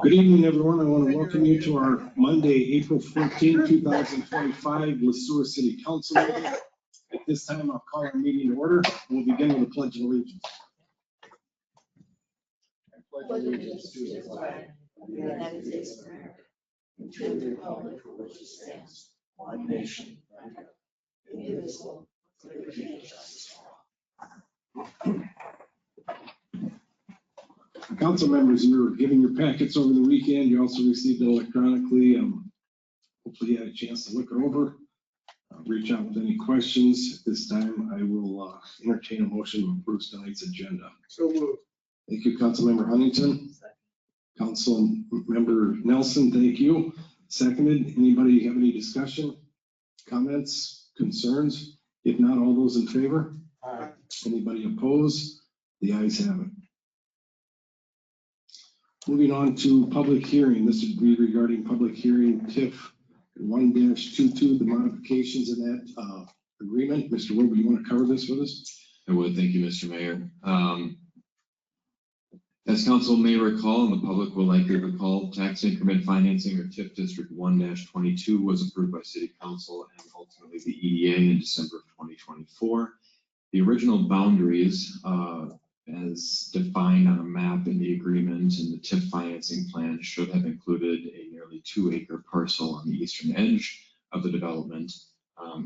Good evening, everyone. I want to welcome you to our Monday, April 14, 2025, Sueur City Council meeting. At this time, I'll call our meeting to order. We'll begin with the Pledge of Allegiance. I pledge allegiance to the flag of the United States of America and to the republic for which it stands, one nation, under God, indivisible, with liberty and justice for all. Council members, you were given your packets over the weekend. You also received it electronically. Hopefully you had a chance to look it over. Reach out with any questions. At this time, I will entertain a motion to approve tonight's agenda. So moved. Thank you, Councilmember Huntington. Councilmember Nelson, thank you. Seconded. Anybody have any discussion, comments, concerns? If not, all those in favor? Aye. Anybody opposed? The ayes have it. Moving on to public hearing. This would be regarding public hearing TIF 1-22, the modifications in that agreement. Mr. Wilbur, you want to cover this with us? I would. Thank you, Mr. Mayor. As council may recall, and the public will likely recall, tax increment financing, or TIF District 1-22, was approved by City Council and ultimately the EDA in December of 2024. The original boundaries, as defined on a map in the agreement and the TIF financing plan, should have included a nearly 2-acre parcel on the eastern edge of the development.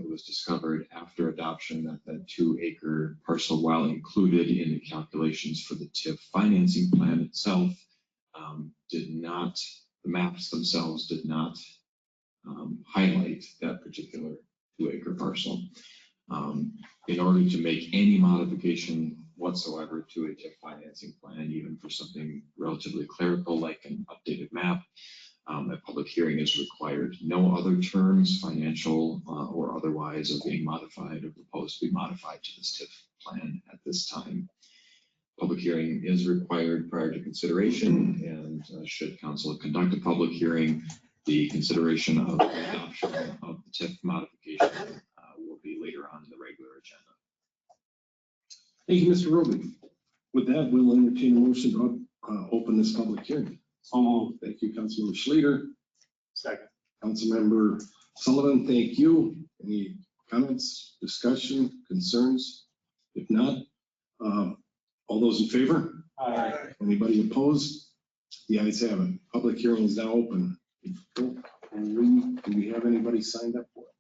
It was discovered after adoption that that 2-acre parcel, while included in the calculations for the TIF financing plan itself, the maps themselves did not highlight that particular 2-acre parcel. In order to make any modification whatsoever to a TIF financing plan, even for something relatively clerical like an updated map, a public hearing is required. No other terms, financial or otherwise, are being modified or proposed to be modified to this TIF plan at this time. Public hearing is required prior to consideration, and should council conduct a public hearing, the consideration of the adoption of the TIF modification will be later on in the regular agenda. Thank you, Mr. Roby. With that, we'll entertain a motion to open this public hearing. So moved. Thank you, Councilmember Schleter. Second. Councilmember Sullivan, thank you. Any comments, discussion, concerns? If not, all those in favor? Aye. Anybody opposed? The ayes have it. Public hearing is now open. Do we have anybody signed up for it?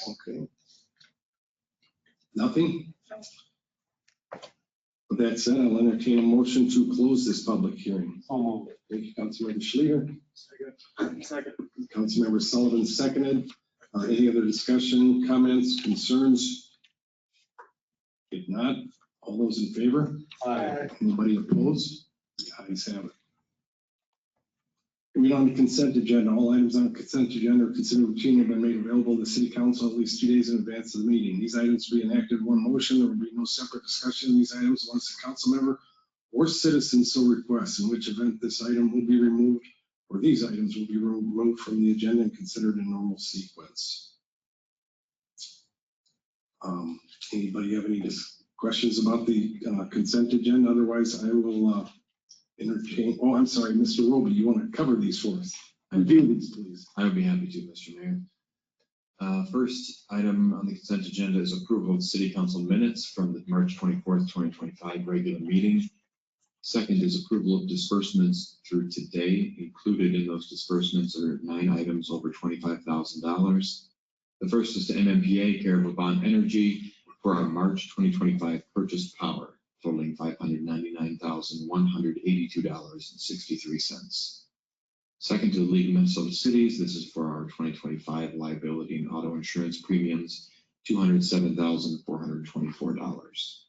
Okay. Nothing? With that said, I'll entertain a motion to close this public hearing. So moved. Thank you, Councilmember Schleter. Second. Councilmember Sullivan seconded. Any other discussion, comments, concerns? If not, all those in favor? Aye. Anybody opposed? The ayes have it. Moving on to consent agenda. All items on the consent agenda are considered routine and have been made available to the City Council at least 2 days in advance of the meeting. These items will be enacted in one motion. There will be no separate discussion of these items unless the council member or citizen so requests, in which event this item will be removed, or these items will be removed from the agenda and considered in normal sequence. Anybody have any questions about the consent agenda? Otherwise, I will entertain. Oh, I'm sorry, Mr. Roby, you want to cover these for us? Review these, please. I would be happy to, Mr. Mayor. First item on the consent agenda is approval of City Council minutes from the March 24th, 2025 regular meeting. Second is approval of disbursements through today. Included in those disbursements are 9 items over $25,000. The first is to MMPA, care of Avant Energy, for our March 2025 purchased power, totaling $599,182.63. Second, to the League of Minnesota Cities. This is for our 2025 liability and auto insurance premiums, $207,424.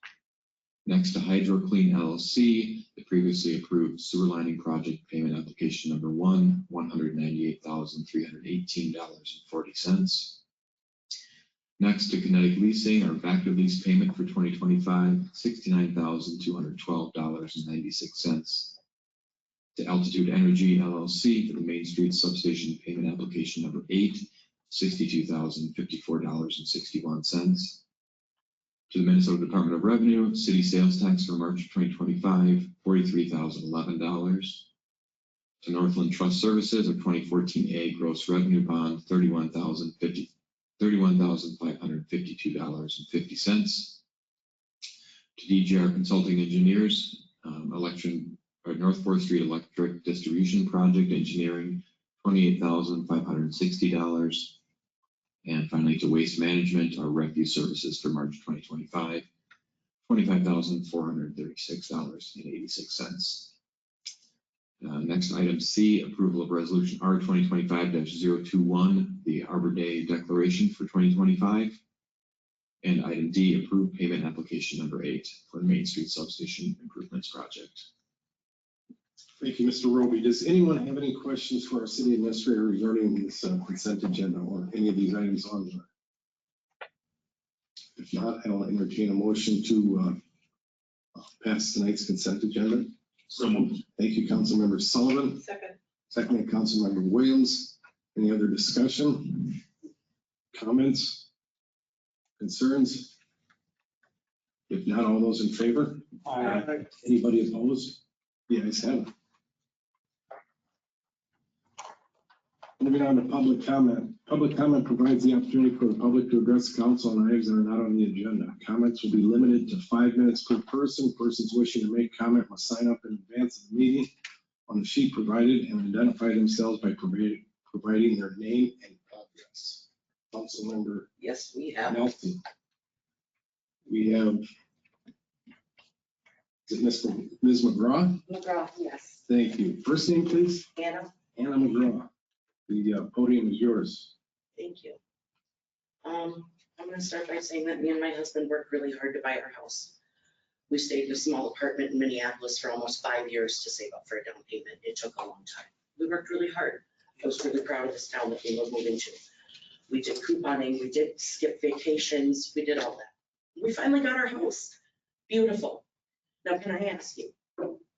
Next, to HydroClean LLC, the previously approved sewer lining project payment application number 1, $198,318.40. Next, to Kinetic Leasing, our back to lease payment for 2025, $69,212.96. To Altitude Energy LLC for the Main Street Substation payment application number 8, $62,054.61. To the Minnesota Department of Revenue, city sales tax for March 2025, $43,011. to Northland Trust Services, a 2014A gross revenue bond, $31,552.50. To DGR Consulting Engineers, North 4th Street Electric Distribution Project Engineering, $28,560. And finally, to Waste Management, our refuse services for March 2025, $25,436.86. Next, item C, approval of resolution R 2025-021, the Arbor Day Declaration for 2025. And item D, approved payment application number 8 for the Main Street Substation Improvements Project. Thank you, Mr. Roby. Does anyone have any questions for our city administrator regarding this consent agenda or any of these items on there? If not, I will entertain a motion to pass tonight's consent agenda. So moved. Thank you, Councilmember Sullivan. Second. Second, Councilmember Williams. Any other discussion? Comments? Concerns? If not, all those in favor? Aye. Anybody opposed? The ayes have it. Moving on to public comment. Public comment provides the opportunity for the public to address the council on items that are not on the agenda. Comments will be limited to 5 minutes per person. Persons wishing to make comment must sign up in advance of the meeting on the sheet provided and identify themselves by providing their name and address. Councilmember Yes, we have. Melton. We have, is it Ms. McGraw? McGraw, yes. Thank you. First name, please. Anna, Anna McGraw. The podium is yours. thank you. I'm gonna start by saying that me and my husband worked really hard to buy our house. We stayed in a small apartment in Minneapolis for almost 5 years to save up for a down payment. It took a long time. We worked really hard. I was really proud of this town that we were moving to. We did couponing, we did skip vacations, we did all that. We finally got our house. Beautiful. Now, can I ask you,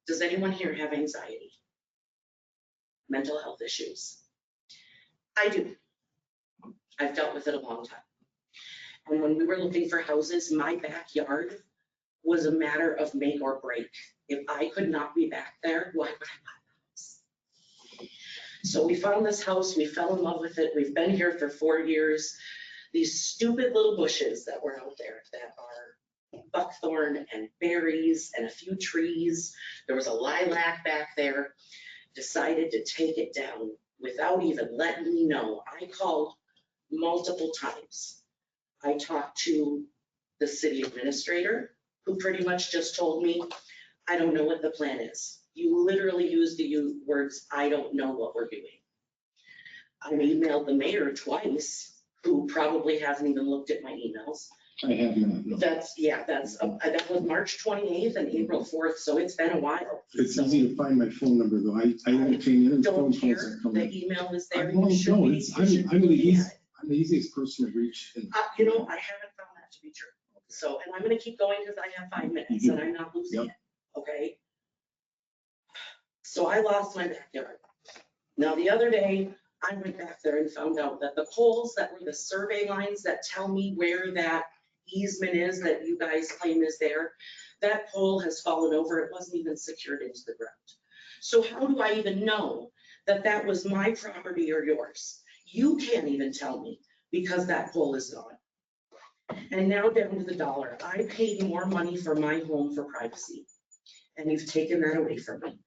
does anyone here have anxiety? Mental health issues? I do. I've dealt with it a long time. And when we were looking for houses, my backyard was a matter of make or break. If I could not be back there, why would I buy the house? So we found this house, we fell in love with it. We've been here for 4 years. These stupid little bushes that were out there that are buckthorn and berries and a few trees. There was a lilac back there. Decided to take it down without even letting me know. I called multiple times. I talked to the city administrator, who pretty much just told me, I don't know what the plan is. You literally used the words, I don't know what we're doing. I emailed the mayor twice, who probably hasn't even looked at my emails. I have not. No. That was March 28th and April 4th, so it's been a while. It's easy to find my phone number though. I entertain any phone Don't calls care, that come the in. email is there. I You won't should know. be- I'm you should the be easiest. at it. I'm the easiest person to reach. You know, I haven't found that to be true. So, and I'm gonna keep going because I have 5 minutes You do. and I'm not losing Yep. it, okay? So I lost my backyard. Now, the other day, I went back there and found out that the poles that were the survey lines that tell me where that easement is that you guys claim is there, that pole has fallen over. It wasn't even secured into the ground. So how do I even know that that was my property or yours? You can't even tell me because that pole is gone. And now down to the dollar. I paid more money for my home for privacy, and you've taken that away from me.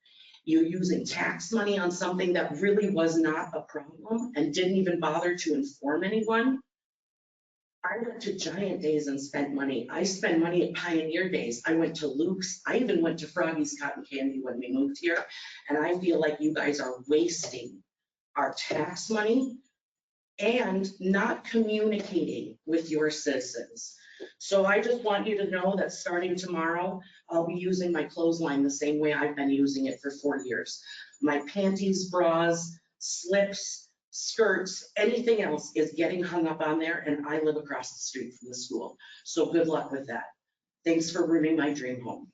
You're using tax money on something that really was not a problem and didn't even bother to inform anyone. I went to Giant Days and spent money. I spent money at Pioneer Days. I went to Luke's. I even went to Froggy's Cotton Candy when we moved here. And I feel like you guys are wasting our tax money and not communicating with your citizens. So I just want you to know that starting tomorrow, I'll be using my clothesline the same way I've been using it for 4 years. My panties, bras, slips, skirts, anything else is getting hung up on there, and I live across the street from the school. So good luck with that. Thanks for ruining my dream home.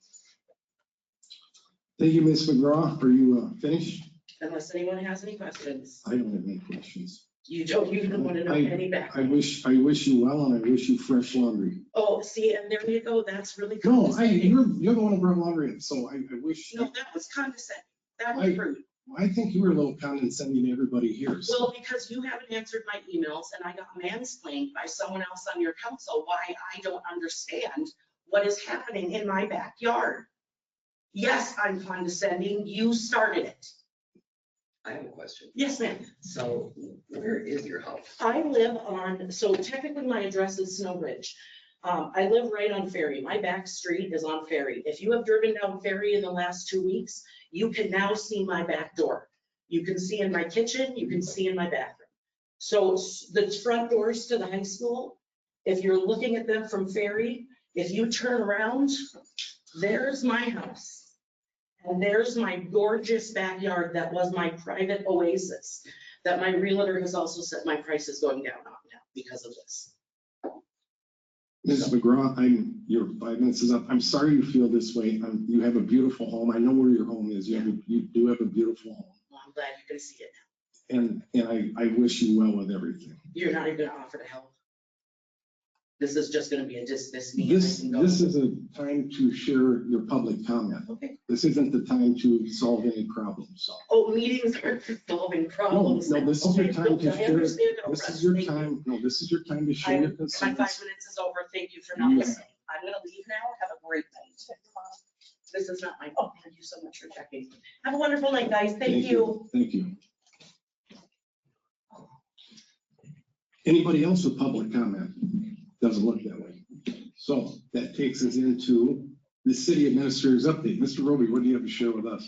Thank you, Ms. McGraw. Are you finished? Unless anyone has any questions. I don't have any questions. You don't even want to know any back. I wish you well, and I wish you fresh laundry. Oh, see, and there you go. That's really cool. No, you're the one who brought laundry in, so I wish. No, that was condescending. That was rude. I think you were a little condescending to everybody here. So Well, because you haven't answered my emails and I got mansplained by someone else on your council why I don't understand what is happening in my backyard. Yes, I'm condescending. You started it. I have a question. Yes, ma'am. So where is your house? I live on, so technically my address is Snow Ridge. I live right on Ferry. My back street is on Ferry. If you have driven down Ferry in the last 2 weeks, you can now see my back door. You can see in my kitchen, you can see in my bathroom. So the front doors to the high school, if you're looking at them from Ferry, if you turn around, there's my house. And there's my gorgeous backyard that was my private oasis that my realtor has also said my price is going down on now because of this. Ms. McGraw, your 5 minutes is up. I'm sorry you feel this way. You have a beautiful home. I know where your home is. You do have a beautiful home. Well, I'm glad you can see it now. And I wish you well with everything. You're not even gonna offer to help. This is just gonna be a dismiss me. This is a time to share your public comment. Okay. This isn't the time to solve any problems, so. Oh, meetings aren't for solving problems. No, this is your Okay, time to I share. understand now, This Russ. is your Thank you. time. No, this is your time to share your My concerns. 5 minutes is over. Thank you for not Yeah. listening. I'm gonna leave now. Have a great night. This is not my fault. Thank you so much for checking. Have a wonderful night, guys. Thank you. Thank you. Anybody else with public comment? Doesn't look that way. So that takes us into the city administrator's update. Mr. Roby, what do you have to share with us?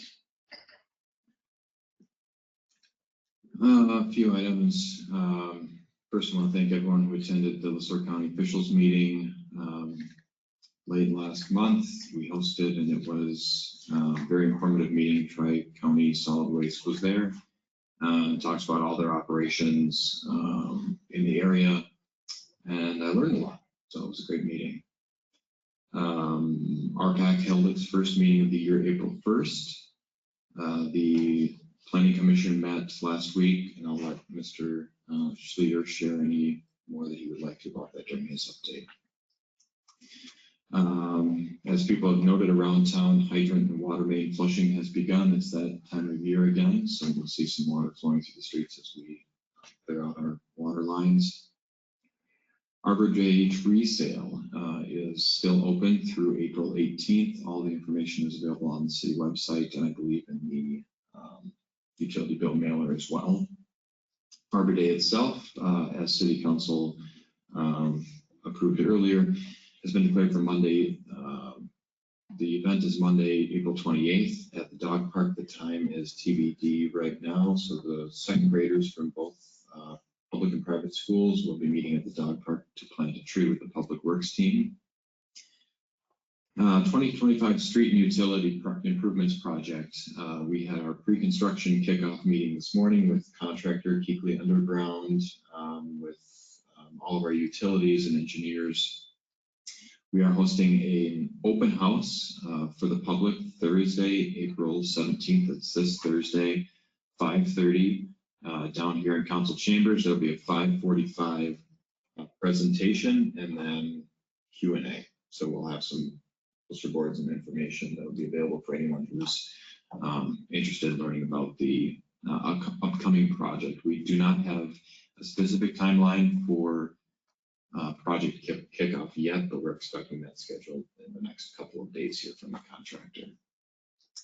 A few items. First, I want to thank everyone who attended the Sueur County officials meeting late last month. We hosted, and it was a very informative meeting. Tri-County Solid Waste was there. Talks about all their operations in the area, and I learned a lot. So it was a great meeting. RPAC held its first meeting of the year, April 1st. The Planning Commission met last week, and I'll let Mr. Sueur share any more that he would like to about that during his update. As people have noted around town, hydrant and water main flushing has begun. It's that time of year again, so we'll see some water flowing through the streets as we clear out our water lines. Arbor Day tree sale is still open through April 18th. All the information is available on the city website, and I believe in the utility bill mailer as well. Arbor Day itself, as City Council approved it earlier, has been declared for Monday. The event is Monday, April 28th at the dog park. The time is TBD right now, so the second graders from both public and private schools will be meeting at the dog park to plant a tree with the public works team. 2025 street and utility improvements project. We had our pre-construction kickoff meeting this morning with contractor Keekly Underground, with all of our utilities and engineers. We are hosting an open house for the public Thursday, April 17th. It's this Thursday, 5:30. Down here in council chambers. There'll be a 5:45 presentation and then Q&A. So we'll have some poster boards and information that will be available for anyone who's interested in learning about the upcoming project. We do not have a specific timeline for project kickoff yet, but we're expecting that scheduled in the next couple of days here from the contractor.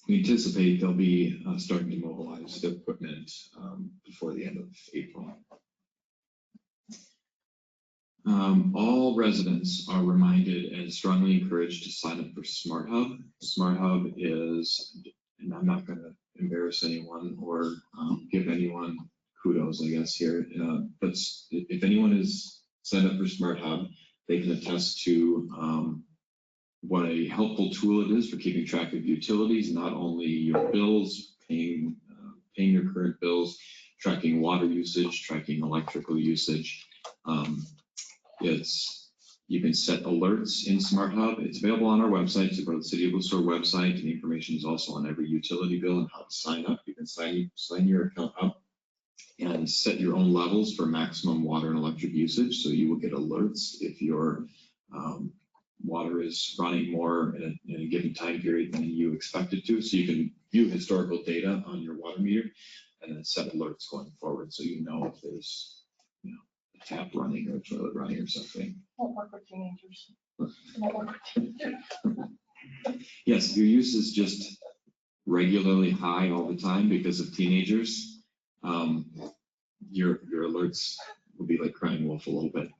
We anticipate they'll be starting to mobilize the equipment before the end of April. All residents are reminded and strongly encouraged to sign up for Smart Hub. Smart Hub is, and I'm not going to embarrass anyone or give anyone kudos, I guess, here, but if anyone is signed up for Smart Hub, they can attest to what a helpful tool it is for keeping track of utilities, not only your bills, paying your current bills, tracking water usage, tracking electrical usage. You can set alerts in Smart Hub. It's available on our website. So go to the City of Sueur website, and the information is also on every utility bill and how to sign up. You can sign your account up and set your own levels for maximum water and electric usage. So you will get alerts if your water is running more in a given time period than you expect it to. So you can view historical data on your water meter and then set alerts going forward. So you know if there's, a tap running or a toilet running or something. Won't work with teenagers. Won't work with teenagers. Yes, if your use is just regularly high all the time because of teenagers, your alerts will be like crying wolf a little bit.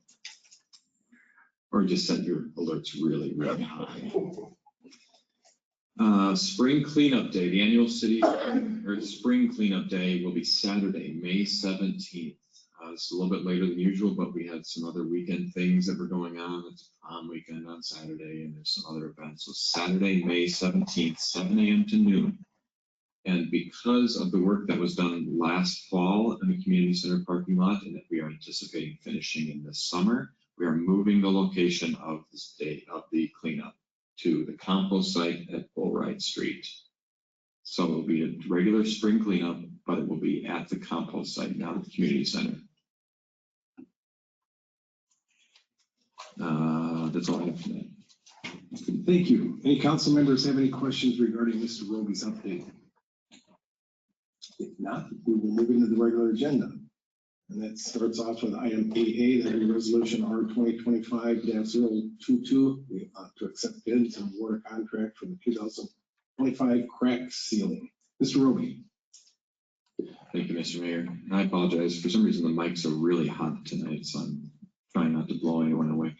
Or just set your alerts really, really high. Spring cleanup day, the annual spring cleanup day will be Saturday, May 17th. It's a little bit later than usual, but we had some other weekend things that were going on. It's a prom weekend on Saturday, and there's some other events. So Saturday, May 17th, 7 a.m. to noon. And because of the work that was done last fall in the community center parking lot, and that we are anticipating finishing in the summer, we are moving the location of this day of the cleanup to the compost site at Bullride Street. So it will be a regular spring cleanup, but it will be at the compost site, not at the community center. That's all I have for that. Thank you. Any council members have any questions regarding Mr. Roby's update? If not, we will move into the regular agenda. And that starts off with item 8A, that is resolution R 2025-022 to accept bids and award a contract for the 2025 crack ceiling. Mr. Roby. Thank you, Mr. Mayor. And I apologize. For some reason, the mics are really hot tonight, so I'm trying not to blow anyone away.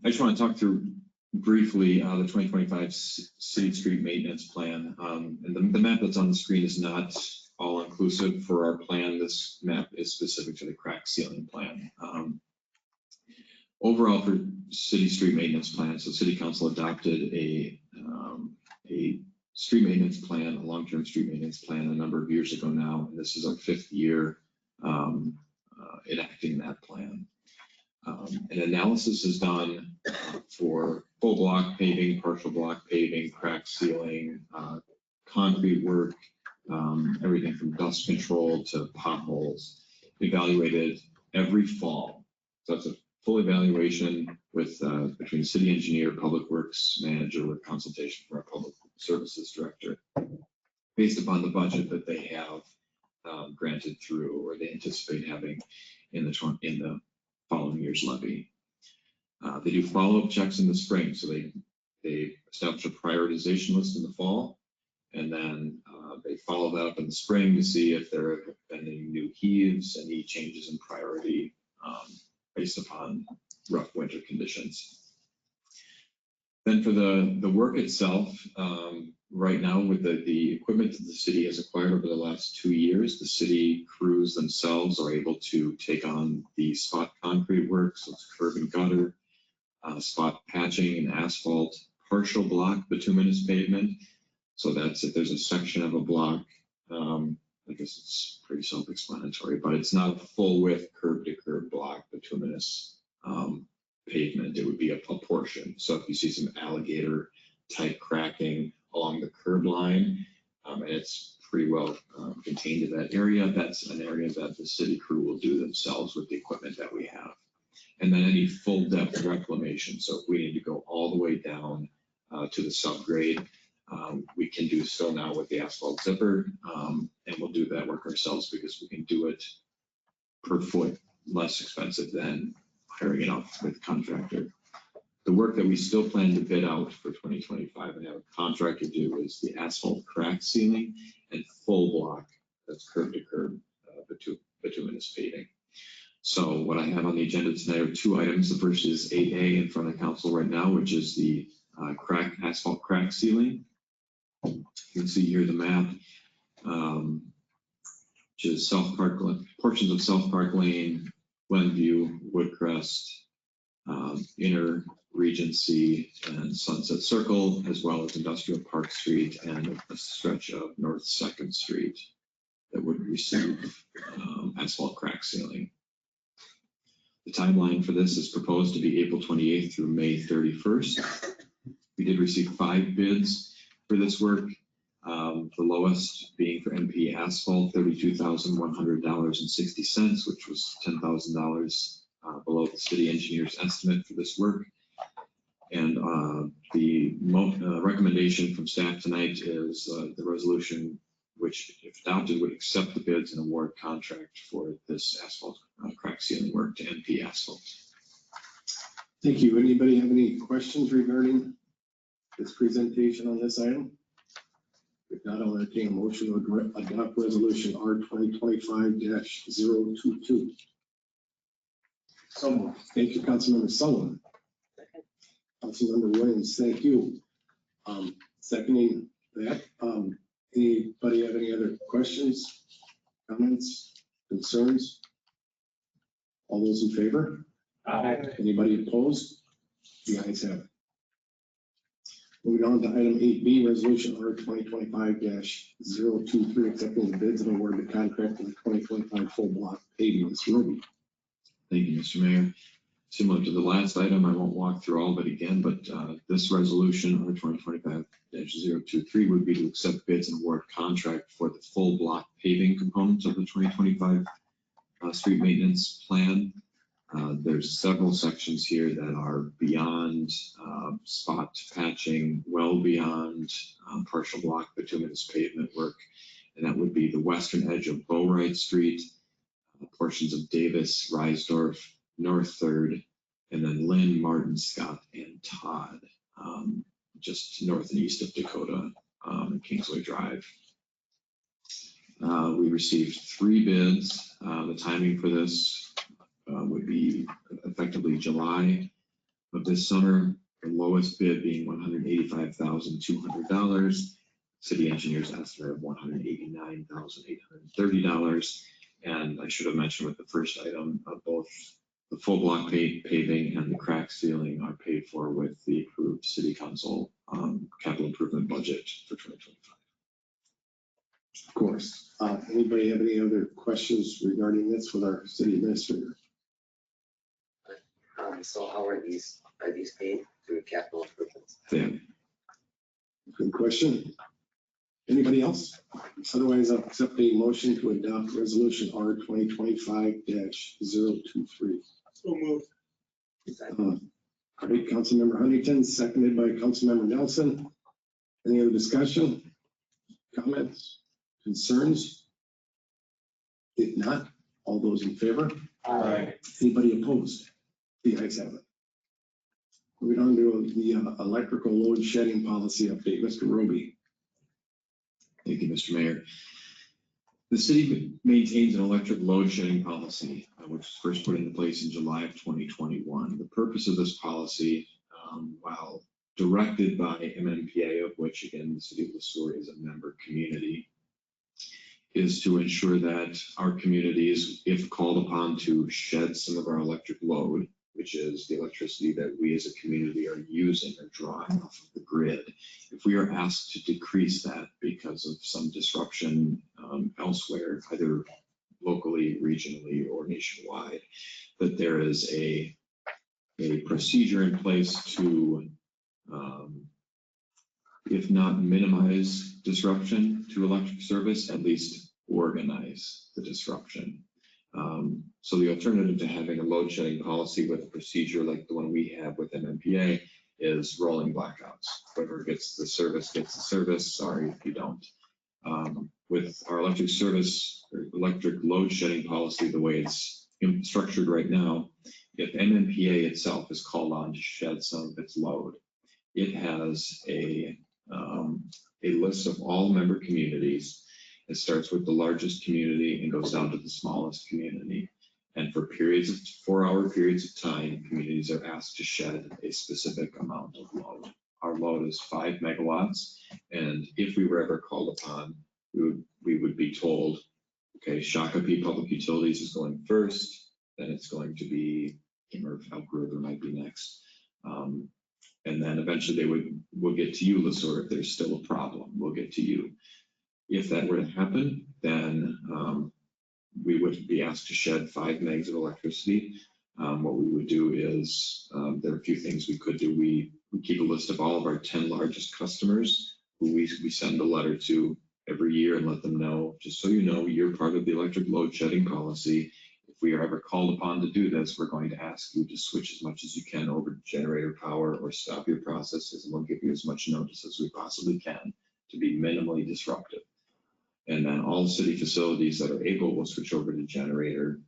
I just want to talk through briefly the 2025 city street maintenance plan. And the map that's on the screen is not all inclusive for our plan. This map is specific to the crack ceiling plan. Overall, for city street maintenance plan, so city council adopted a street maintenance plan, a long-term street maintenance plan a number of years ago now, and this is our 5th year enacting that plan. An analysis is done for full block paving, partial block paving, crack sealing, concrete work, everything from dust control to potholes, evaluated every fall. So that's a full evaluation with between the city engineer, public works manager, with consultation from our public services director, based upon the budget that they have granted through, or they anticipate having in the following year's levy. They do follow-up checks in the spring, so they establish a prioritization list in the fall, and then they follow that up in the spring to see if there have been any new heaves, any changes in priority based upon rough winter conditions. Then for the work itself, right now with the equipment that the city has acquired over the last 2 years, the city crews themselves are able to take on the spot concrete work, so it's curb and gutter, spot patching and asphalt, partial block bituminous pavement. So that's if there's a section of a block, I guess it's pretty self-explanatory, but it's not a full width curb to curb block bituminous pavement. It would be a portion. So if you see some alligator type cracking along the curb line, and it's pretty well contained to that area, that's an area that the city crew will do themselves with the equipment that we have. And then any full depth reclamation. So if we need to go all the way down to the subgrade, we can do so now with the asphalt zipper, and we'll do that work ourselves because we can do it per foot less expensive than hiring it out with a contractor. The work that we still plan to bid out for 2025 and have a contractor do is the asphalt crack sealing and full block, that's curb to curb bituminous paving. So what I have on the agenda tonight are 2 items. The first is 8A in front of council right now, which is the asphalt crack sealing. You can see here the map, which is portions of South Park Lane, Glenview, Woodcrest, Inner Regency, and Sunset Circle, as well as Industrial Park Street and a stretch of North 2nd Street that would receive asphalt crack sealing. The timeline for this is proposed to be April 28th through May 31st. We did receive 5 bids for this work, the lowest being for MP Asphalt, $32,100.60, which was $10,000 below the city engineer's estimate for this work. And the recommendation from staff tonight is the resolution, which if adopted would accept the bids and award contract for this asphalt crack sealing work to NP Asphalt. Thank you. Anybody have any questions regarding this presentation on this item? If not, I'll entertain a motion to adopt resolution R 2025-022. So moved. Thank you, Councilmember Sullivan. Councilmember Williams, thank you. Seconding that, anybody have any other questions, comments, concerns? All those in favor? Aye. Anybody opposed? The ayes have it. Moving on to item 8B, resolution R 2025-023, accepting the bids and award the contract for the 2025 full block paving. Mr. Roby. Thank you, Mr. Mayor. Similar to the last item, I won't walk through all of it again, but this resolution, R 2025-023, would be to accept bids and award contract for the full block paving components of the 2025 street maintenance plan. There's several sections here that are beyond spot patching, well beyond partial block bituminous pavement work, and that would be the western edge of Bowright Street, portions of Davis, Risdorf, North Third, and then Lynn, Martin, Scott, and Todd, just north and east of Dakota and Kingsway Drive. We received 3 bids. The timing for this would be effectively July of this summer. The lowest bid being $185,200. City engineer's estimate of $189,830. And I should have mentioned with the first item, both the full block paving and the crack sealing are paid for with the approved city council capital improvement budget for 2025. Of course. Anybody have any other questions regarding this with our city administrator? So how are these paid through capital improvements? Yeah. Good question. Anybody else? Otherwise, I'll accept a motion to adopt resolution R 2025-023. So moved. All right, Councilmember Huntington, seconded by Councilmember Nelson. Any other discussion, comments, concerns? If not, all those in favor? Aye. Anybody opposed? The ayes have it. Moving on to the electrical load shedding policy update, Mr. Roby. Thank you, Mr. Mayor. The city maintains an electric load shedding policy, which was first put into place in July of 2021. The purpose of this policy, while directed by MMPA, of which again the city of Sueur is a member community, is to ensure that our communities, if called upon to shed some of our electric load, which is the electricity that we as a community are using or drawing off of the grid, if we are asked to decrease that because of some disruption elsewhere, either locally, regionally, or nationwide, that there is a procedure in place to, if not minimize disruption to electric service, at least organize the disruption. So the alternative to having a load shedding policy with a procedure like the one we have with MMPA is rolling blackouts. Whoever gets the service gets the service. Sorry if you don't. With our electric service or electric load shedding policy, the way it's structured right now, if MMPA itself is called on to shed some of its load, it has a list of all member communities. It starts with the largest community and goes down to the smallest community. And for periods of 4-hour periods of time, communities are asked to shed a specific amount of load. Our load is 5 megawatts. And if we were ever called upon, we would be told, okay, Shakopee Public Utilities is going first, then it's going to be Elk River might be next. And then eventually we'll get to you, Lesueur, if there's still a problem, we'll get to you. If that were to happen, then we would be asked to shed 5 megs of electricity. What we would do is, there are a few things we could do. We keep a list of all of our 10 largest customers who we send a letter to every year and let them know, just so you know, you're part of the electric load shedding policy. If we are ever called upon to do this, we're going to ask you to switch as much as you can over to generator power or stop your processes, and we'll give you as much notice as we possibly can to be minimally disruptive. And then all city facilities that are able will switch over to generator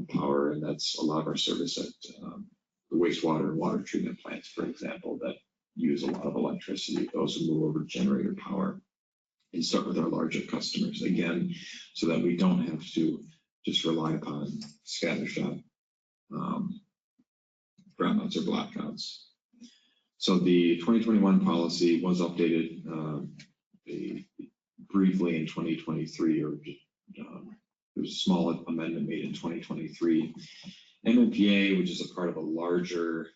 power, and that's a lot of our service at the wastewater and water treatment plants, for example, that use a lot of electricity. Those will move over to generator power and start with our larger customers, again, so that we don't have to just rely upon scattershot brownouts or blackouts. So the 2021 policy was updated briefly in 2023, or there was a small amendment made in 2023. MMPA, which is a part of a larger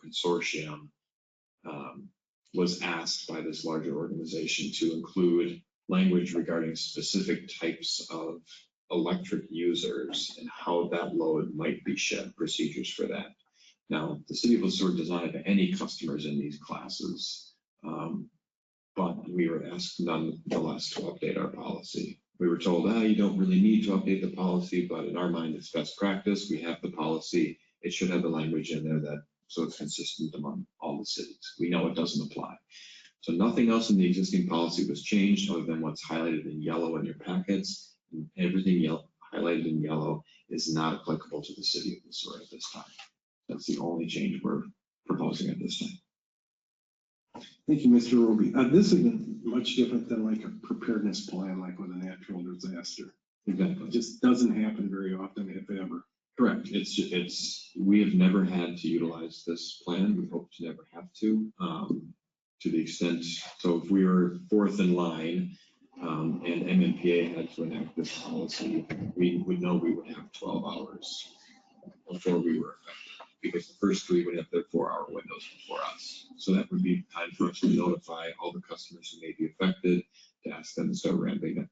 consortium, was asked by this larger organization to include language regarding specific types of electric users and how that load might be shed, procedures for that. Now, the city of Sueur does not have any customers in these classes, but we were asked nonetheless to update our policy. We were told, you don't really need to update the policy, but in our mind, it's best practice. We have the policy. It should have the language in there that so it's consistent among all the cities. We know it doesn't apply. So nothing else in the existing policy was changed other than what's highlighted in yellow in your packets. And everything highlighted in yellow is not applicable to the city of Sueur at this time. That's the only change we're proposing at this time. Thank you, Mr. Roby. This isn't much different than like a preparedness plan, like with a natural disaster. Exactly. It just doesn't happen very often, if ever. Correct. We have never had to utilize this plan. We hope to never have to the extent. So if we were fourth in line and MMPA had to enact this policy, we would know we would have 12 hours before we were affected, because the first three would have their 4-hour windows before us. So that would be time for us to notify all the customers who may be affected, to ask them to start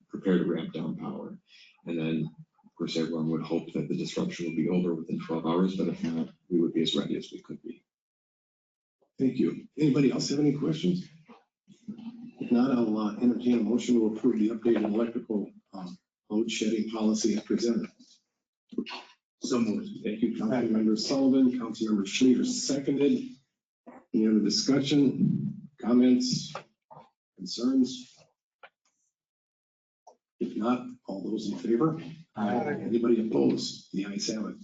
prepare to ramp down power. And then, of course, everyone would hope that the disruption will be over within 12 hours, but if not, we would be as ready as we could be. Thank you. Anybody else have any questions? If not, I'll entertain a motion to approve the updated electrical load shedding policy as presented. So moved. Thank you, Councilmember Sullivan. Councilmember Schleter seconded. Any other discussion, comments, concerns? If not, all those in favor? Aye. Anybody opposed? The ayes have it.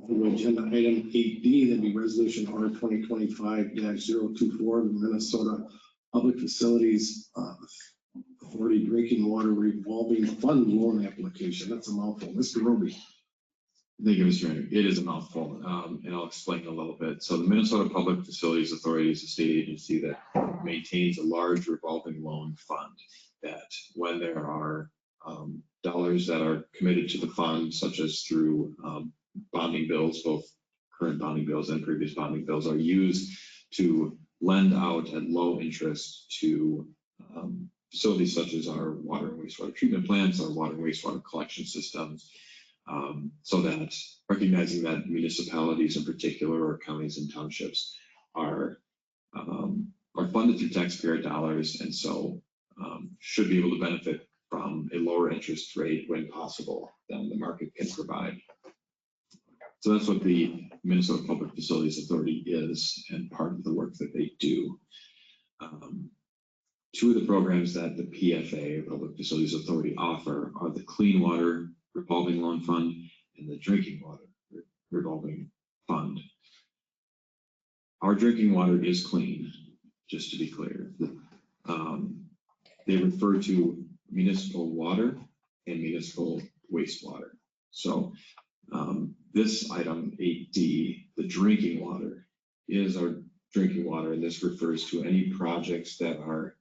Agenda item 8D, that'd be resolution R 2025-024, the Minnesota Public Facilities Authority Drinking Water Revolving Fund Loan Application. That's a mouthful. Mr. Roby. Thank you, Mr. Mayor. It is a mouthful, and I'll explain a little bit. So the Minnesota Public Facilities Authority is a state agency that maintains a large revolving loan fund that when there are dollars that are committed to the fund, such as through bonding bills, both current bonding bills and previous bonding bills, are used to lend out at low interest to facilities such as our water and wastewater treatment plants, our water and wastewater collection systems, so that recognizing that municipalities in particular, or counties and townships, are funded through taxpayer dollars, and so should be able to benefit from a lower interest rate when possible than the market can provide. So that's what the Minnesota Public Facilities Authority is, and part of the work that they do. Two of the programs that the PFA, Public Facilities Authority, offer are the Clean Water Revolving Loan Fund and the Drinking Water Revolving Fund. Our drinking water is clean, just to be clear. They refer to municipal water and municipal wastewater. So this item 8D, the drinking water, is our drinking water, and this refers to any projects that are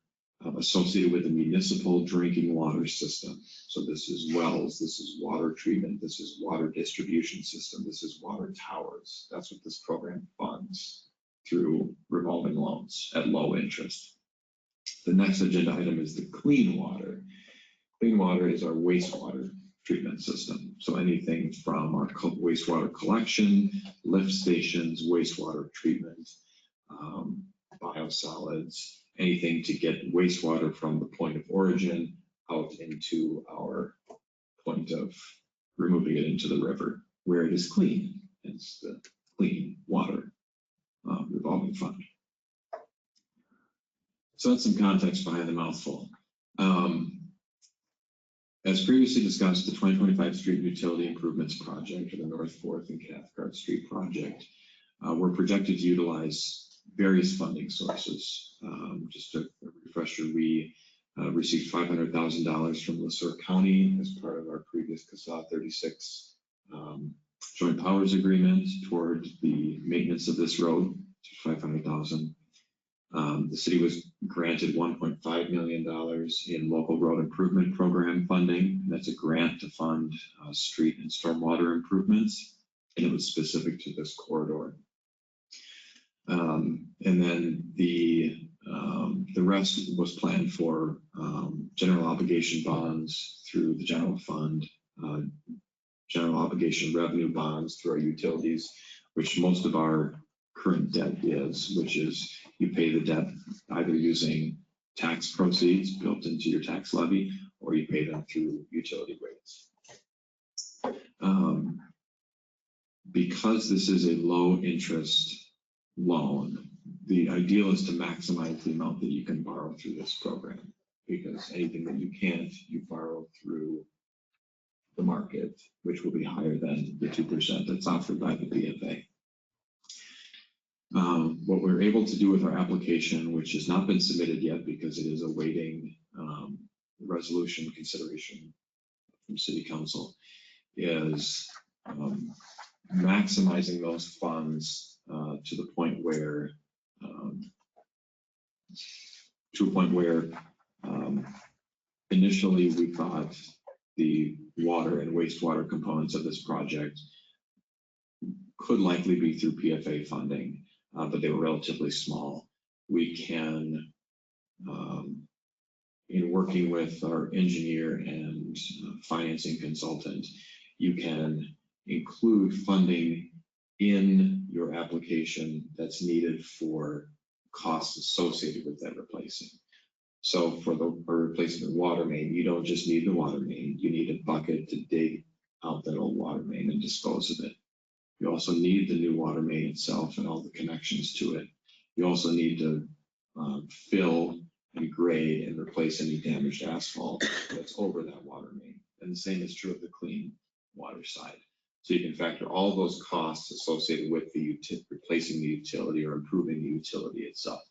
associated with the municipal drinking water system. So this is wells, this is water treatment, this is water distribution system, this is water towers. That's what this program funds through revolving loans at low interest. The next agenda item is the clean water. Clean water is our wastewater treatment system. So anything from our wastewater collection, lift stations, wastewater treatment, biosolids, anything to get wastewater from the point of origin out into our point of removing it into the river where it is clean. It's the clean water revolving fund. So that's some context behind the mouthful. As previously discussed, the 2025 Street Utility Improvements Project, or the North 4th and Cathcart Street Project, we're projected to utilize various funding sources. Just a refresher, we received $500,000 from the Sueur County as part of our previous CASA 36 joint powers agreement toward the maintenance of this road, $500,000. The city was granted $1.5 million in local road improvement program funding. That's a grant to fund street and stormwater improvements, and it was specific to this corridor. And then the rest was planned for general obligation bonds through the general fund, general obligation revenue bonds through our utilities, which most of our current debt is, which is you pay the debt either using tax proceeds built into your tax levy, or you pay them through utility rates. Because this is a low interest loan, the ideal is to maximize the amount that you can borrow through this program, because anything that you can't, you borrow through the market, which will be higher than the 2% that's offered by the PFA. What we're able to do with our application, which has not been submitted yet because it is awaiting resolution consideration from City Council, is maximizing those funds to the point where, initially we thought the water and wastewater components of this project could likely be through PFA funding, but they were relatively small. We can, in working with our engineer and financing consultant, you can include funding in your application that's needed for costs associated with that replacing. So for replacing the water main, you don't just need the water main, you need a bucket to dig out that old water main and dispose of it. You also need the new water main itself and all the connections to it. You also need to fill and grade and replace any damaged asphalt that's over that water main. And the same is true of the clean water side. So you can factor all those costs associated with the replacing the utility or improving the utility itself.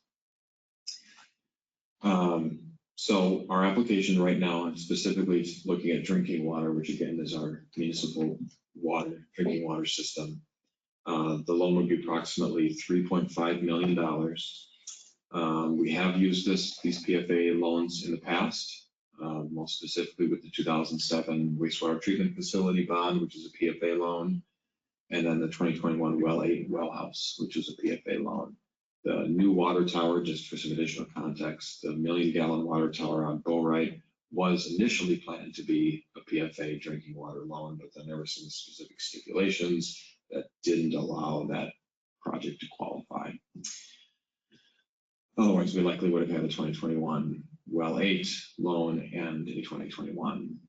So our application right now, specifically looking at drinking water, which again is our municipal drinking water system. The loan would be approximately $3.5 million. We have used these PFA loans in the past, most specifically with the 2007 wastewater treatment facility bond, which is a PFA loan, and then the 2021 Well 8 well house, which is a PFA loan. The new water tower, just for some additional context, the 1 million gallon water tower on Bowright was initially planned to be a PFA drinking water loan, but then there were some specific stipulations that didn't allow that project to qualify. Otherwise, we likely would have had a 2021 Well 8 loan and a 2021 1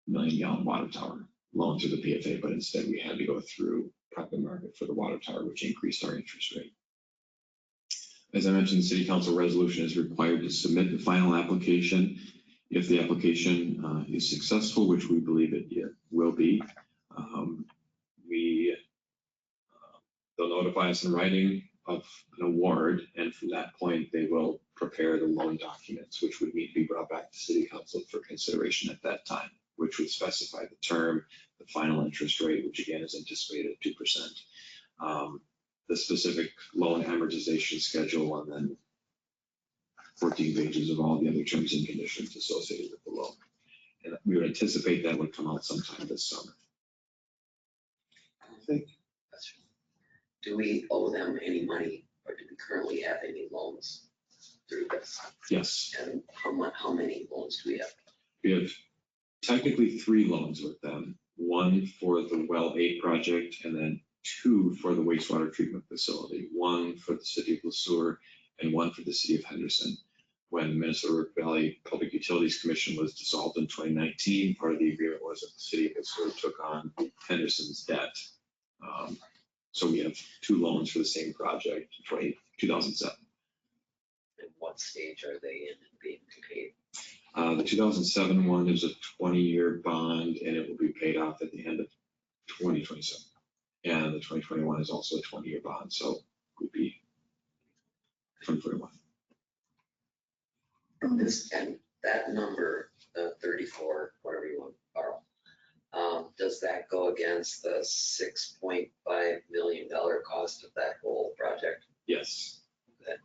million gallon water tower loan through the PFA, but instead we had to go through private market for the water tower, which increased our interest rate. As I mentioned, the City Council resolution is required to submit the final application. If the application is successful, which we believe it will be, they'll notify us in writing of an award, and from that point, they will prepare the loan documents, which would need to be brought back to City Council for consideration at that time, which would specify the term, the final interest rate, which again is anticipated at 2%. The specific loan amortization schedule, and then 14 pages of all the other terms and conditions associated with the loan. And we would anticipate that would come out sometime this summer. Do we owe them any money, or do we currently have any loans through this? Yes. And how many loans do we have? We have technically 3 loans with them. 1 for the Well 8 project, and then 2 for the wastewater treatment facility. 1 for the city of Sueur and 1 for the city of Henderson, when Minnesota Valley Public Utilities Commission was dissolved in 2019. Part of the agreement was that the city of Sueur took on Henderson's debt. So we have two loans for the same project in 2007. And what stage are they in being paid? The 2007 one is a 20-year bond, and it will be paid off at the end of 2027. And the 2021 is also a 20-year bond, so it would be 2021. And that number, the 34, whatever you want to borrow, does that go against the $6.5 million cost of that whole project? Yes. Good.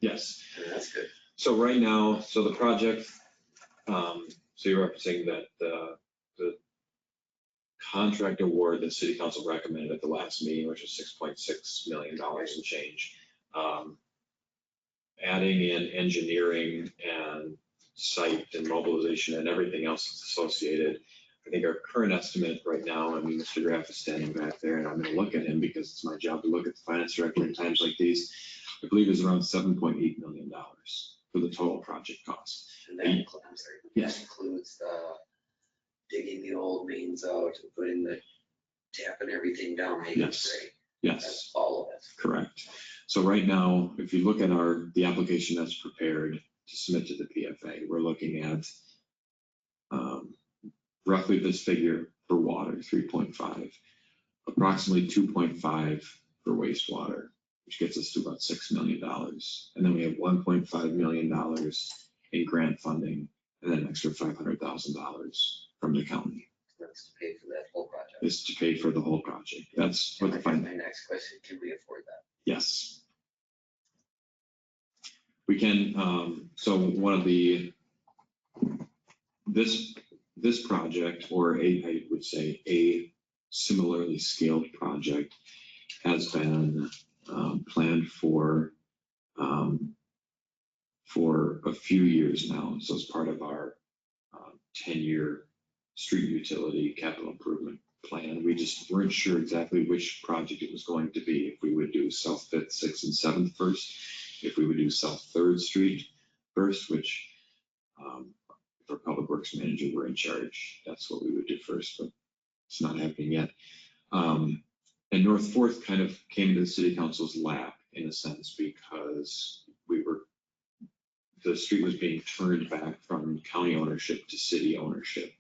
Yes. And that's good. So right now, so the project, so you're referencing that the contract award that city council recommended at the last meeting, which was $6.6 million and change. Adding in engineering and site and mobilization and everything else that's associated. I think our current estimate right now, I mean, Mr. Graff is standing back there, and I'm going to look at him because it's my job to look at the finance director in times like these. I believe is around $7.8 million for the total project cost. And that includes, Yes. that includes digging the old mains out and putting the tapping everything down, making it Yes. great. Yes. That's all of it. Correct. So right now, if you look at the application that's prepared to submit to the PFA, we're looking at roughly this figure for water, 3.5, approximately 2.5 for wastewater, which gets us to about $6 million. And then we have $1.5 million in grant funding, and then an extra $500,000 from the county. That's to pay for that whole project. Is to pay for the whole project. That's what the My funding. next question, can we afford that? Yes. We can, so one of this project, or I would say a similarly scaled project, has been planned for a few years now. So it's part of our 10-year street utility capital improvement plan. We just weren't sure exactly which project it was going to be. If we would do South 5th, 6th, and 7th first, if we would do South 3rd Street first, which if our public works manager were in charge, that's what we would do first, but it's not happening yet. And North 4th kind of came into the city council's lap in a sense because the street was being turned back from county ownership to city ownership,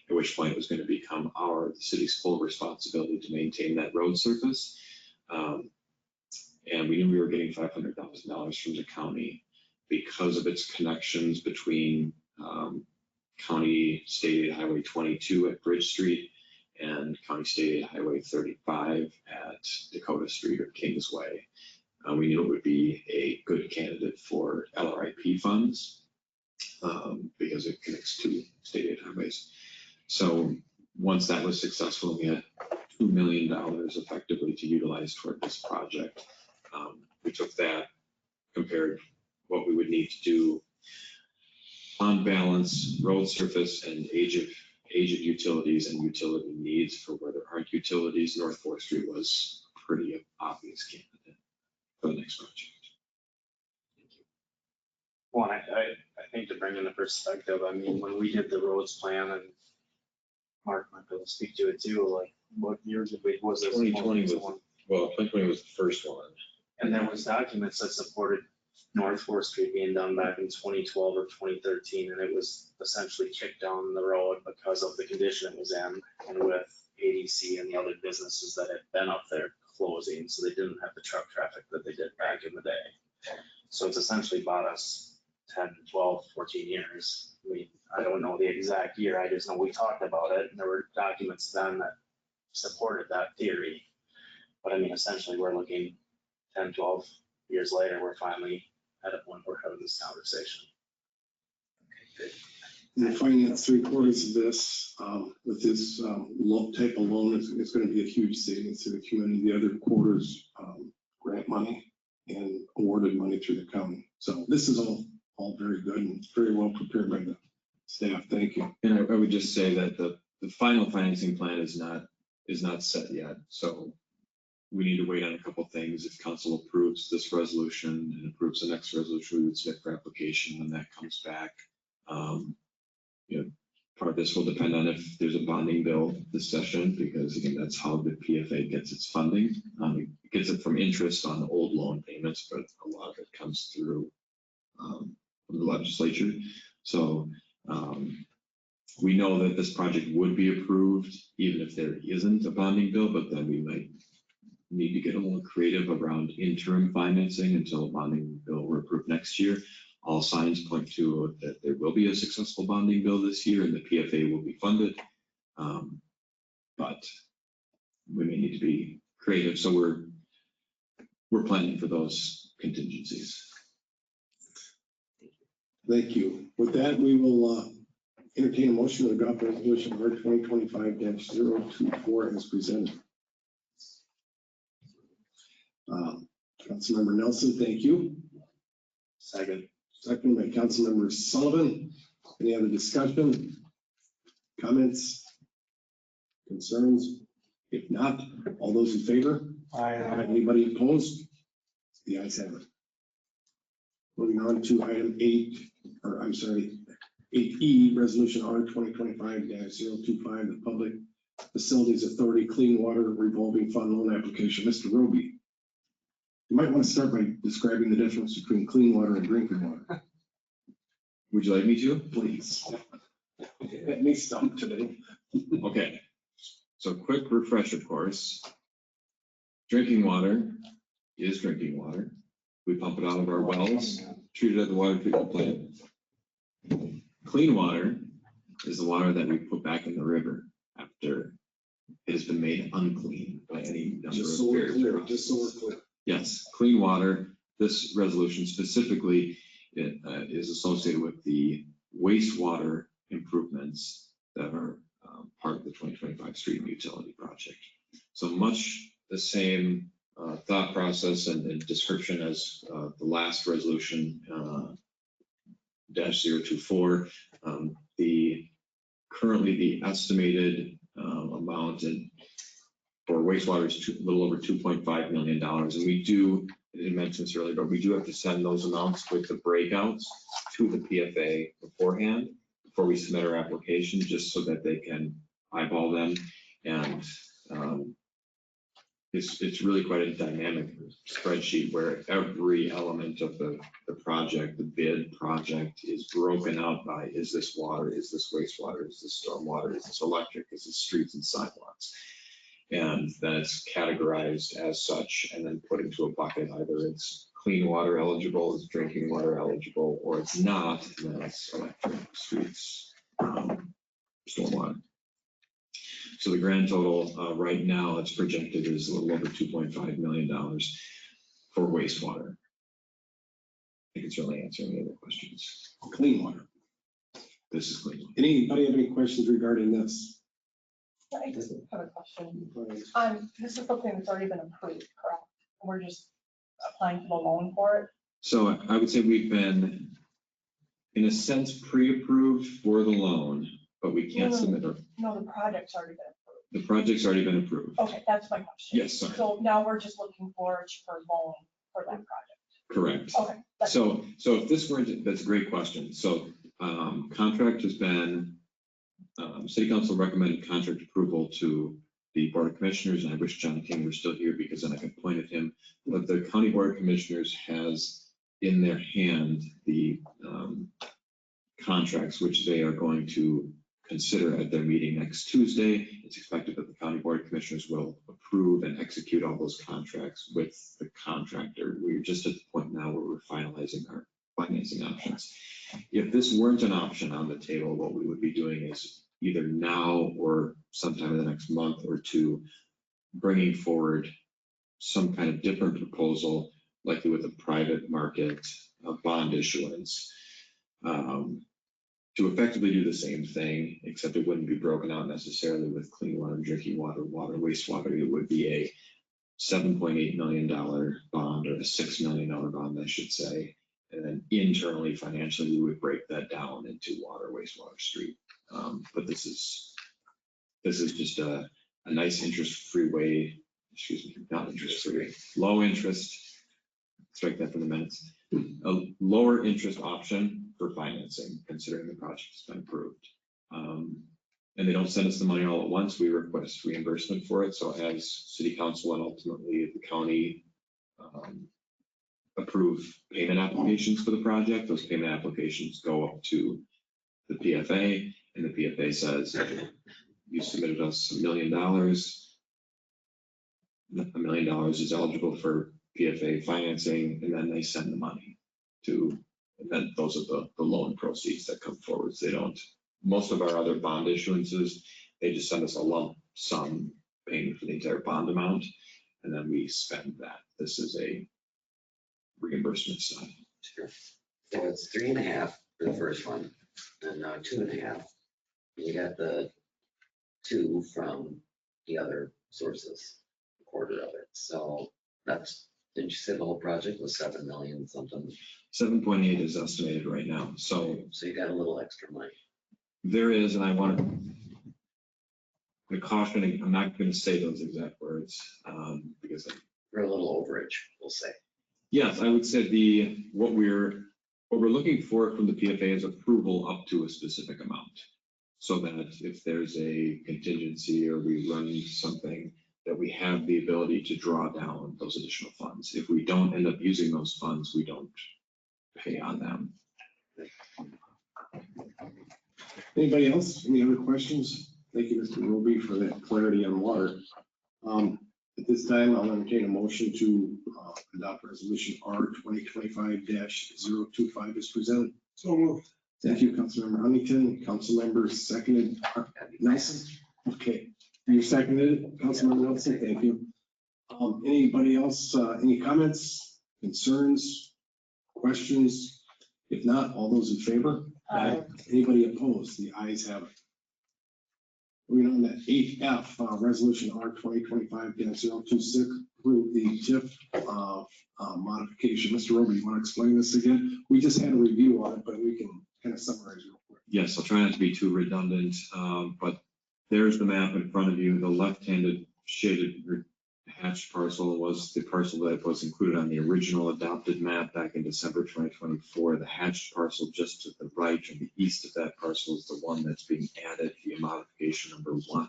at which point it was going to become the city's full responsibility to maintain that road surface. And we knew we were getting $500,000 from the county because of its connections between County State Aid Highway 22 at Bridge Street and County State Aid Highway 35 at Dakota Street or Kingsway. We knew it would be a good candidate for LRIP funds because it connects to state aid highways. So once that was successful, we had $2 million effectively to utilize toward this project. We took that, compared what we would need to do on balance, road surface and age of utilities and utility needs for where there aren't utilities. North 4th Street was a pretty obvious candidate for the next project. Well, I think to bring in the perspective, I mean, when we did the roads plan, and Mark might be able to speak to it too, like what years was this? 2020 was the first one. And there was documents that supported North 4th Street being done back in 2012 or 2013, and it was essentially kicked down the road because of the condition it was in, and with ADC and the other businesses that had been up there closing, so they didn't have the truck traffic that they did back in the day. So it's essentially bought us 10, 12, 14 years. I mean, I don't know the exact year, I just know we talked about it, and there were documents then that supported that theory. But I mean, essentially, we're looking 10, 12 years later, we're finally at a point where we're having this conversation. And the finance 3/4 of this, with this type of loan, is going to be a huge savings to the community. The other quarters, grant money and awarded money through the county. So this is all very good and very well prepared by the staff. Thank you. And I would just say that the final financing plan is not set yet. So we need to wait on a couple things. If council approves this resolution and approves the next resolution, we would submit for application. When that comes back, Part of this will depend on if there's a bonding bill this session, because again, that's how the PFA gets its funding. It gets it from interest on old loan payments, but a lot of it comes through from the legislature. So we know that this project would be approved even if there isn't a bonding bill, but then we might need to get a little creative around interim financing until a bonding bill were approved next year. All signs point to that there will be a successful bonding bill this year and the PFA will be funded. But we may need to be creative. So we're planning for those contingencies. Thank you. With that, we will entertain a motion to adopt resolution R 2025-024 as presented. Councilmember Nelson, thank you. Second. Second by Councilmember Sullivan. Any other discussion, comments, concerns? If not, all those in favor? Aye. Anybody opposed? The ayes have it. Moving on to item 8E, resolution R 2025-025, the Public Facilities Authority Clean Water Revolving Fund Loan Application. Mr. Roby, you might want to start by describing the difference between clean water and drinking water. Would you like me to? Please. That may stump today. Okay, so quick refresher course. Drinking water is drinking water. We pump it out of our wells, treat it at the water treatment plant. Clean water is the water that we put back in the river after it has been made unclean by any number Just of so we're various clear, processes. just so we're clear. Yes, clean water. This resolution specifically is associated with the wastewater improvements that are part of the 2025 street and utility project. So much the same thought process and description as the last resolution -024. Currently the estimated amount for wastewater is a little over $2.5 million. And we do, I didn't mention this earlier, but we do have to send those amounts with the breakouts to the PFA beforehand, before we submit our application, just so that they can eyeball them. And it's really quite a dynamic spreadsheet where every element of the project, the bid project, is broken out by, is this water, is this wastewater, is this stormwater, is this electric, is this streets and sidewalks? And then it's categorized as such and then put into a bucket. Either it's clean water eligible, it's drinking water eligible, or it's not, and then it's electric, streets, stormwater. So the grand total right now it's projected is a little over $2.5 million for wastewater. I think it's really answering the other questions. Clean water. This is clean water. Anybody have any questions regarding this? I just have a question. This is something that's already been approved, correct? We're just applying for the loan for it? So I would say we've been, in a sense, pre-approved for the loan, but we can't submit our. No, the project's already been approved. The project's already been approved. Okay, that's my question. Yes, sorry. So now we're just looking for loan for that project. Correct. Okay. So if this weren't, that's a great question. So contract has been, City Council recommended contract approval to the Board of Commissioners, and I wish John King were still here because then I could point at him. But the County Board of Commissioners has in their hand the contracts, which they are going to consider at their meeting next Tuesday. It's expected that the County Board of Commissioners will approve and execute all those contracts with the contractor. We're just at the point now where we're finalizing our financing options. If this weren't an option on the table, what we would be doing is either now or sometime in the next month or two, bringing forward some kind of different proposal, likely with a private market bond issuance, to effectively do the same thing, except it wouldn't be broken out necessarily with clean water, drinking water, water, wastewater. It would be a $7.8 million bond, or a $6 million bond, I should say. And then internally, financially, we would break that down into water, wastewater, street. But this is just a nice interest-free way, excuse me, not interest-free, low interest, strike that from the minutes, a lower interest option for financing, considering the project's been approved. And they don't send us the money all at once. We request reimbursement for it. So as city council and ultimately the county approve payment applications for the project, those payment applications go up to the PFA, and the PFA says, you submitted us $1 million. $1 million is eligible for PFA financing, and then they send the money to, and then those are the loan proceeds that come forward. So they don't, most of our other bond issuances, they just send us a lump sum payment for the entire bond amount, and then we spend that. This is a reimbursement side. Sure. So it's 3.5 for the first one, and now 2.5. You got the 2 from the other sources, a quarter of it. So that's, didn't you say the whole project was 7 million something? 7.8 is estimated right now. So you got a little extra money. there is, and I want to caution, I'm not going to say those exact words because For a little overage, we'll say. yes, I would say what we're looking for from the PFA is approval up to a specific amount. So that if there's a contingency or we run something, that we have the ability to draw down those additional funds. If we don't end up using those funds, we don't pay on them. Anybody else? Any other questions? Thank you, Mr. Roby, for that clarity on water. At this time, I'll entertain a motion to adopt resolution R 2025-025 as presented. So moved. Thank you, Councilmember Huntington. Councilmember seconded Nelson. Okay, you seconded it, Councilmember Nelson. Thank you. Anybody else? Any comments, concerns, questions? If not, all those in favor? Aye. Anybody opposed? The ayes have it. Moving on to 8F, resolution R 2025-026, approve the TIF modification. Mr. Roby, you want to explain this again? We just had a review on it, but we can kind of summarize real quick. Yes, I'll try not to be too redundant, but there's the map in front of you. The left-handed shaded hatched parcel was the parcel that was included on the original adopted map back in December 2024. The hatched parcel just to the right or the east of that parcel is the one that's being added via modification number 1.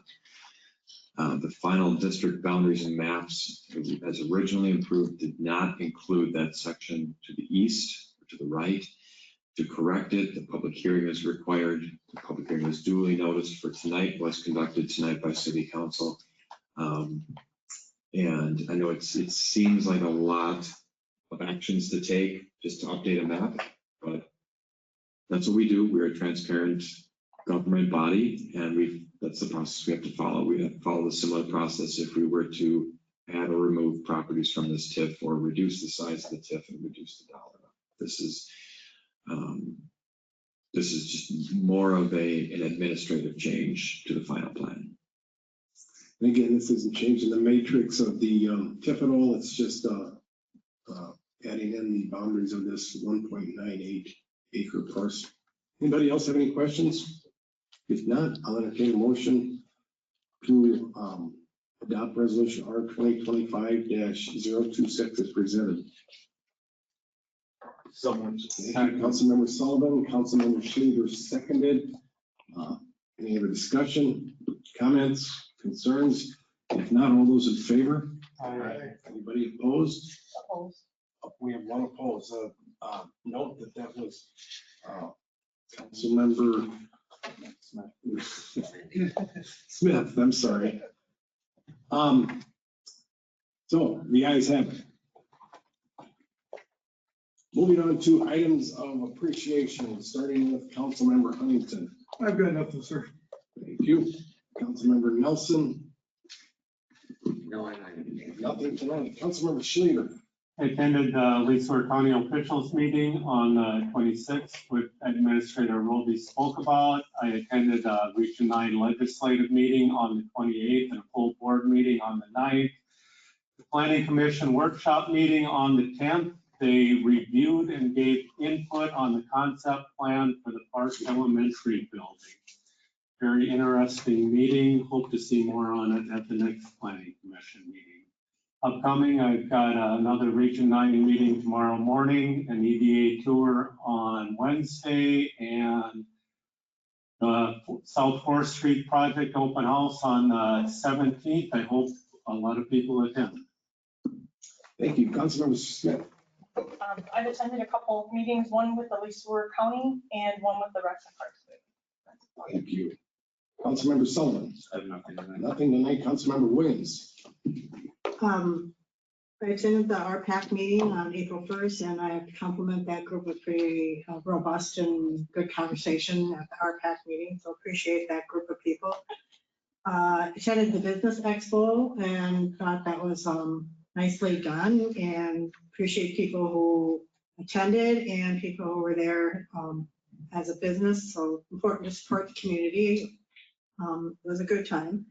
The final district boundaries and maps as originally approved did not include that section to the east or to the right. To correct it, the public hearing is required. The public hearing was duly noticed for tonight, was conducted tonight by City Council. And I know it seems like a lot of actions to take just to update a map, but that's what we do. We're a transparent government body, and that's the process we have to follow. We have to follow the similar process if we were to add or remove properties from this TIF or reduce the size of the TIF and reduce the dollar. This is just more of an administrative change to the final plan. And again, this isn't changing the matrix of the TIF at all. It's just adding in the boundaries of this 1.98 acre parcel. Anybody else have any questions? If not, I'll entertain a motion to adopt resolution R 2025-026 as presented. Someone. Thank you, Councilmember Sullivan. Councilmember Schindler seconded. Any other discussion, comments, concerns? If not, all those in favor? Aye. Anybody opposed? Opposed. We have one opposed. Note that was Councilmember Smith. I'm sorry. So the ayes have it. Moving on to items of appreciation, starting with Councilmember Huntington. I've got nothing, sir. Thank you. Councilmember Nelson. No, I don't. Nothing tonight. Councilmember Schleter. I attended the Sueur County officials meeting on the 26th, which Administrator Roby spoke about. I attended the Region 9 legislative meeting on the 28th and a full board meeting on the 9th. The Planning Commission workshop meeting on the 10th. They reviewed and gave input on the concept plan for the Park Elementary building. Very interesting meeting. Hope to see more on it at the next Planning Commission meeting. upcoming, I've got another Region 9 meeting tomorrow morning, an EDA tour on Wednesday, and the South 4th Street project open house on 17th. I hope a lot of people attend. Thank you. Councilmember Smith. I've attended a couple meetings, one with the Sueur County and one with the Rex and Parks. Thank you. Councilmember Sullivan. I have nothing tonight. Nothing tonight. Councilmember Williams. I attended the RPAC meeting on April 1st, and I have to compliment that group with pretty robust and good conversation at the RPAC meeting, so appreciate that group of people. Attended the Business Expo and thought that was nicely done, and appreciate people who attended and people who were there as a business, so important to support the community. It was a good time.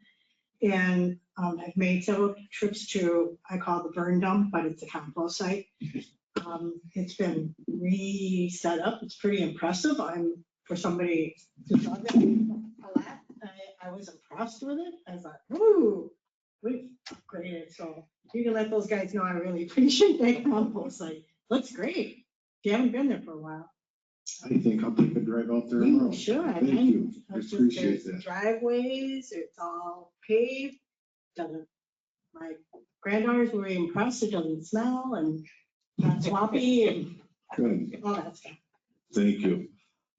And I've made several trips to, I call it the burn dump, but it's a compost site. It's been re-set up. It's pretty impressive. For somebody to draw that a lot, I was impressed with it. I thought, ooh, we've upgraded. So you can let those guys know I really appreciate that compost site. Looks great. If you haven't been there for a while. I think I'll take a drive out there tomorrow. You should. Thank you. I appreciate There's that. driveways, it's all paved, my granddaughters were impressed, it doesn't smell and not sloppy and Good. all that stuff. Thank you.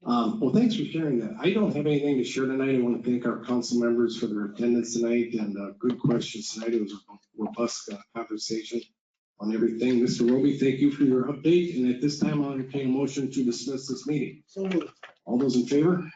Well, thanks for sharing that. I don't have anything to share tonight. I want to thank our council members for their attendance tonight and good questions tonight. It was a robust conversation on everything. Mr. Roby, thank you for your update. And at this time, I'll entertain a motion to dismiss this meeting. So All those in favor?